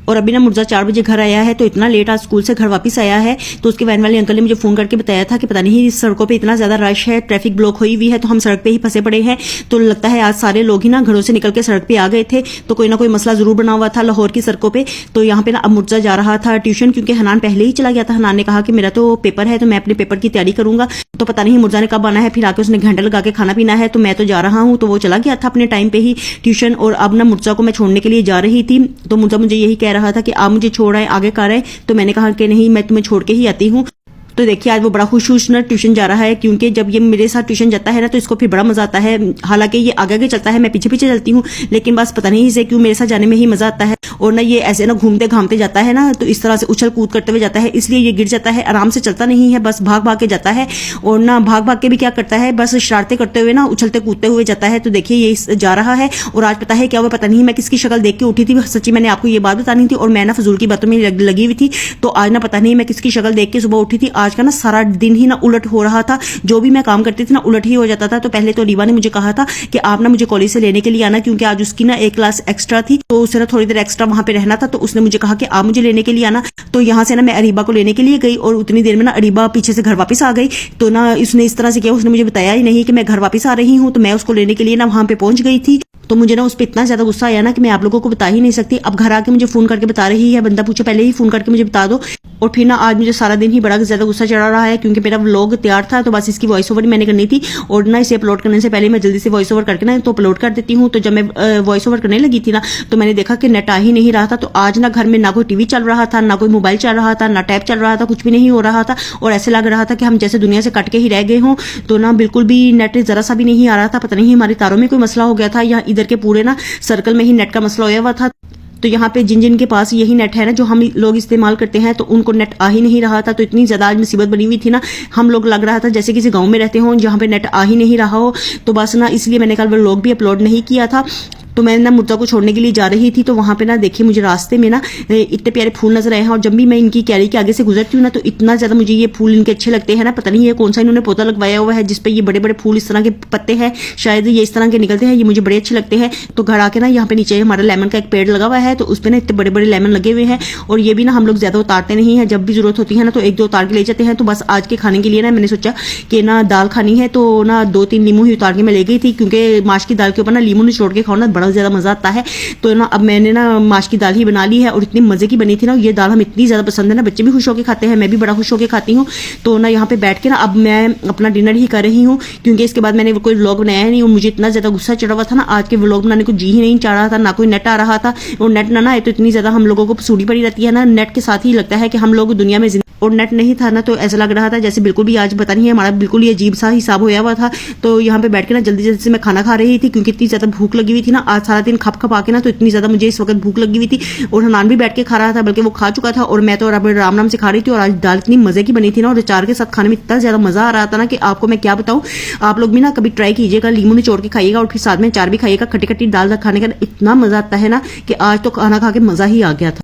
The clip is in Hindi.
और अभी ना मुर्जा 4 बजे घर आया है, तो इतना लेट आज स्कूल से घर वापस आया है। तो उसके वैन वाले अंकल ने मुझे फोन करके बताया था कि पता नहीं इस सड़कों पे इतना ज्यादा रश है, ट्रैफिक ब्लॉक हुई हुई है, तो हम सड़क पे ही फंसे पड़े हैं। तो लगता है आज सारे लोग ही ना घरों से निकल के सड़क पे आ गए थे, तो कोई ना कोई मसला जरूर बना हुआ था लाहौर की सड़कों पे। तो यहाँ पे ना अब मुर्जा जा रहा था ट्यूशन, क्योंकि हनान पहले ही चला गया था। हनान ने कहा कि मेरा तो पेपर है, तो मैं अपने पेपर की तैयारी करूंगा। तो पता नहीं मुर्जा ने कब आना है, फिर आके उसने घंटा लगा के खाना पीना है। तो मैं तो जा रहा हूँ, तो वो चला गया था अपने टाइम पे ही ट्यूशन। और अब ना मुर्जा को मैं छोड़ने के लिए जा रही थी, तो मुर्जा मुझे यही कह रहा था कि आप मुझे छोड़ आए, आगे कर आए। तो मैंने कहा कि नहीं, मैं तुम्हें छोड़ के ही आती हूँ। तो देखिए आज वो बड़ा खुश ना ट्यूशन जा रहा है, क्योंकि जब ये मेरे साथ ट्यूशन जाता है ना तो इसको फिर बड़ा मजा आता है। हालांकि ये आगे आगे चलता है, मैं पीछे पीछे चलती हूँ, लेकिन बस पता नहीं इसे क्यों मेरे साथ जाने में ही मजा आता है। और ना ये ऐसे ना घूमते घामते जाता है ना, तो इस तरह से उछल कूद करते हुए जाता है, इसलिए ये गिर जाता है। आराम से चलता नहीं है, बस भाग भाग के जाता है। और ना भाग भाग के भी क्या करता है, बस शरारतें करते हुए ना उछलते कूदते हुए जाता है। तो देखिए ये जा रहा है। और आज पता है क्या हुआ, पता नहीं मैं किसकी शक्ल देख के उठी थी, सच्ची मैंने आपको ये बात बतानी थी और मैं ना फजूल की बातों में लगी हुई थी। तो आज ना पता नहीं मैं किसकी शक्ल देख के सुबह उठी थी। आज का ना सारा दिन ही ना उलट हो रहा था, जो भी मैं काम करती थी ना उलट ही हो जाता था। तो पहले तो रीवा ने मुझे कहा था कि आप ना मुझे कॉलेज से लेने के लिए आना, क्योंकि आज उसकी ना एक क्लास एक्स्ट्रा थी, तो उसे ना थोड़ी देर एक्स्ट्रा वहां पे रहना था। तो उसने मुझे कहा कि आप मुझे लेने के लिए आना। तो यहाँ से ना मैं अरीबा को लेने के लिए गई, और उतनी देर में ना अरीबा पीछे से घर वापस आ गई। तो ना इसने इस तरह से किया, उसने मुझे बताया ही नहीं कि मैं घर वापस आ रही हूँ। तो मैं उसको लेने के लिए ना वहां पे पहुंच गई थी। तो मुझे ना उस पर इतना ज्यादा गुस्सा आया ना कि मैं आप लोगों को बता ही नहीं सकती। अब घर आके मुझे फोन करके बता रही है, बंदा पूछे पहले ही फोन करके मुझे बता दो। और फिर ना आज मुझे सारा दिन ही बड़ा ज्यादा गुस्सा चढ़ा रहा है, क्योंकि मेरा व्लॉग तैयार था, तो बस इसकी वॉइस ओवर मैंने करनी थी। और ना इसे अपलोड करने से पहले मैं जल्दी से वॉइस ओवर करके ना तो अपलोड कर देती हूँ। तो जब मैं वॉइस ओवर करने लगी थी ना, तो मैंने देखा कि नेट आ ही नहीं रहा था। तो आज ना घर में ना कोई टीवी चल रहा था, ना कोई मोबाइल चल रहा था, ना टैब चल रहा था, कुछ भी नहीं हो रहा था। और ऐसे लग रहा था कि हम जैसे दुनिया से कट के ही रह गए हों। तो ना बिल्कुल भी नेट जरा सा भी नहीं आ रहा था। पता नहीं हमारे तारों में कोई मसला हो गया था, या इधर के पूरे ना सर्कल में ही नेट का मसला होया हुआ था। तो यहाँ पे जिन जिन के पास यही नेट है ना, जो हम लोग इस्तेमाल करते हैं, तो उनको नेट आ ही नहीं रहा था। तो इतनी ज्यादा आज मुसीबत बनी हुई थी ना, हम लोग लग रहा था जैसे किसी गांव में रहते हो जहाँ पे नेट आ ही नहीं रहा हो। तो बस ना इसलिए मैंने कल व्लॉग भी अपलोड नहीं किया था। तो मैं ना मुर्जा को छोड़ने के लिए जा रही थी, तो वहां पे ना देखिए मुझे रास्ते में ना इतने प्यारे फूल नजर आए हैं। और जब भी मैं इनकी कैरी के आगे से गुजरती हूँ ना, तो इतना ज्यादा मुझे ये फूल इनके अच्छे लगते हैं ना। पता नहीं ये कौन सा इन्होंने पौधा लगवाया हुआ है जिसपे ये बड़े बड़े फूल इस तरह के पत्ते हैं, शायद ये इस तरह के निकलते हैं, ये मुझे बड़े अच्छे लगते हैं। तो घर आके ना यहाँ पे नीचे हमारा लेमन का एक पेड़ लगा हुआ है, तो उस पर ना इतने बड़े बड़े लेमन लगे हुए हैं। और ये भी ना हम लोग ज्यादा उतारते नहीं है, जब भी जरूरत होती है ना तो एक दो उतार के ले जाते हैं। तो बस आज के खाने के लिए ना मैंने सोचा कि ना दाल खानी है, तो ना 2-3 नींबू ही उतार के मैं ले गई थी, क्योंकि माश की दाल के ऊपर ना नींबू निचोड़ के खाओ ना बड़ा ज्यादा मजा आता है। तो ना अब मैंने ना माश की दाल ही बना ली है, और इतनी मजे की बनी थी ना। ये दाल हम इतनी ज्यादा पसंद है ना, बच्चे भी खुश होकर खाते हैं, मैं भी बड़ा खुश होकर खाती हूँ। तो ना यहाँ पे बैठ के ना अब मैं अपना डिनर ही कर रही हूँ, क्योंकि इसके बाद मैंने कोई व्लॉग बनाया नहीं। और मुझे इतना ज्यादा गुस्सा चढ़ा हुआ था ना, आज के व्लॉग बनाने को जी ही नहीं चाह रहा था, ना कोई नेट आ रहा था। और नेट ना आए तो इतनी ज्यादा हम लोगों को सूड़ी पड़ी रहती है ना, नेट के साथ ही लगता है कि हम लोग दुनिया में। और नेट नहीं था ना, तो ऐसा लग रहा था जैसे बिल्कुल भी आज पता नहीं है हमारा बिल्कुल ही अजीब सा हिसाब होया हुआ था। तो यहाँ पे बैठ के ना जल्दी जल्दी से मैं खाना खा रही थी, क्योंकि इतनी ज्यादा भूख लगी हुई थी ना, आज सारा दिन खप खप आके ना, तो इतनी ज्यादा मुझे इस वक्त भूख लगी हुई थी। और हनान भी बैठ के खा रहा था, बल्कि वो खा चुका था, और मैं तो राम नाम से खा रही थी। और आज दाल इतनी मजे की बनी थी ना, और अचार के साथ खाने में इतना ज्यादा मजा आ रहा था ना कि आपको मैं क्या बताऊं। आप लोग भी ना कभी ट्राई कीजिएगा, लीमू निचोड़ के खाइएगा, और फिर साथ में अचार भी खाइएगा। खट्टी खट्टी दाल खाने का इतना मजा आता है ना कि आज तो खाना खा के मजा ही आ गया था।